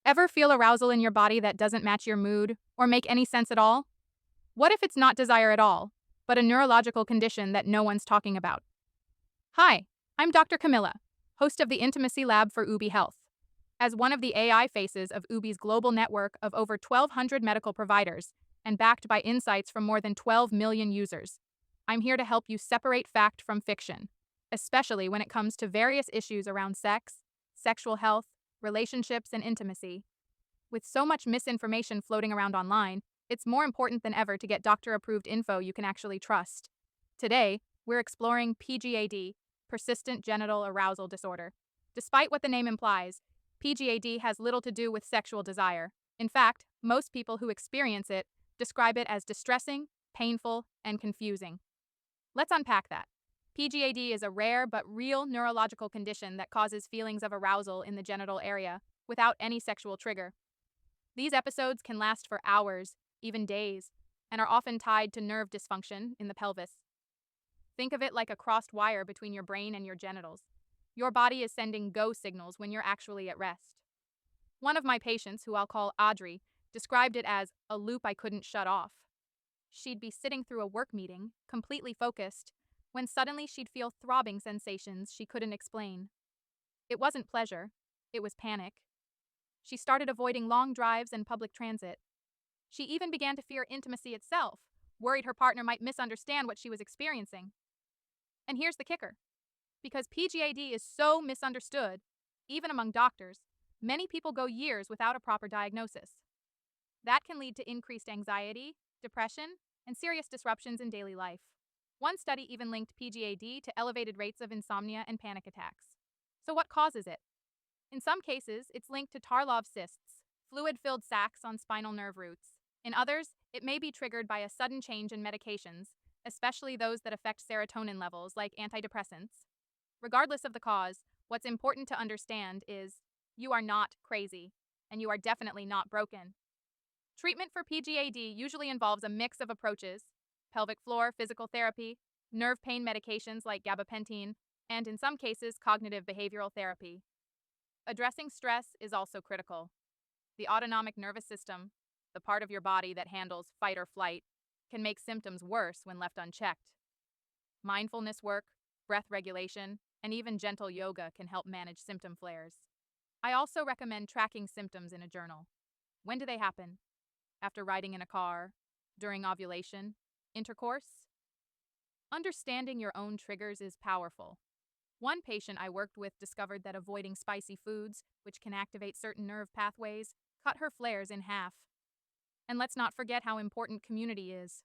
Ever feel arousal in your body that doesn't match your mood or make any sense at all? What if it's not desire at all, but a neurological condition that no one's talking about? Hi, I'm Dr. Camilla, host of the Intimacy Lab for Ubie Health. As one of the AI faces of Ubie's global network of over 1,200 medical providers and backed by insights from more than 12 million users, I'm here to help you separate fact from fiction, especially when it comes to various issues around sex, sexual health, relationships, and intimacy. With so much misinformation floating around online, it's more important than ever to get doctor-approved info you can actually trust. Today, we're exploring PGAD, persistent genital arousal disorder. Despite what the name implies, PGAD has little to do with sexual desire. In fact, most people who experience it describe it as distressing, painful, and confusing. Let's unpack that. PGAD is a rare but real neurological condition that causes feelings of arousal in the genital area without any sexual trigger. These episodes can last for hours, even days, and are often tied to nerve dysfunction in the pelvis. Think of it like a crossed wire between your brain and your genitals. Your body is sending go signals when you're actually at rest. One of my patients, who I'll call Audrey, described it as a loop I couldn't shut off. She'd be sitting through a work meeting, completely focused, when suddenly she'd feel throbbing sensations she couldn't explain. It wasn't pleasure, it was panic. She started avoiding long drives and public transit. She even began to fear intimacy itself, worried her partner might misunderstand what she was experiencing. And here's the kicker. Because PGAD is so misunderstood, even among doctors, many people go years without a proper diagnosis. That can lead to increased anxiety, depression, and serious disruptions in daily life. One study even linked PGAD to elevated rates of insomnia and panic attacks. So what causes it? In some cases, it's linked to Tarlov cysts, fluid-filled sacs on spinal nerve roots. In others, it may be triggered by a sudden change in medications, especially those that affect serotonin levels, like antidepressants. Regardless of the cause, what's important to understand is you are not crazy, and you are definitely not broken. Treatment for PGAD usually involves a mix of approaches: pelvic floor, physical therapy, nerve pain medications like gabapentin, and in some cases, cognitive behavioral therapy. Addressing stress is also critical. The autonomic nervous system, the part of your body that handles fight or flight, can make symptoms worse when left unchecked. Mindfulness work, breath regulation, and even gentle yoga can help manage symptom flares. I also recommend tracking symptoms in a journal. When do they happen? After riding in a car? During ovulation? Intercourse? Understanding your own triggers is powerful. One patient I worked with discovered that avoiding spicy foods, which can activate certain nerve pathways, cut her flares in half. And let's not forget how important community is.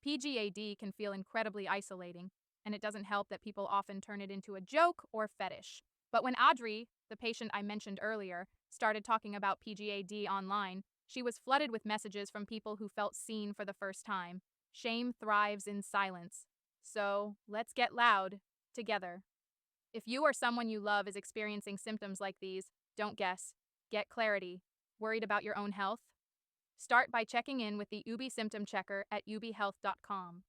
PGAD can feel incredibly isolating, and it doesn't help that people often turn it into a joke or fetish. But when Audrey, the patient I mentioned earlier, started talking about PGAD online, she was flooded with messages from people who felt seen for the first time. Shame thrives in silence. So, let's get loud, together. If you or someone you love is experiencing symptoms like these, don't guess. Get clarity. Worried about your own health? Start by checking in with the Ubie Symptom Checker at ubiehealth.com.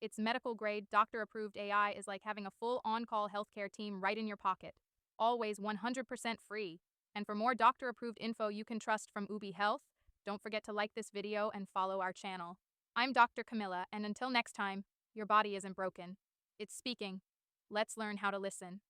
Its medical-grade, doctor-approved AI is like having a full on-call healthcare team right in your pocket. Always 100% free. And for more doctor-approved info you can trust from Ubie Health, don't forget to like this video and follow our channel. I'm Dr. Camilla, and until next time, your body isn't broken. It's speaking. Let's learn how to listen.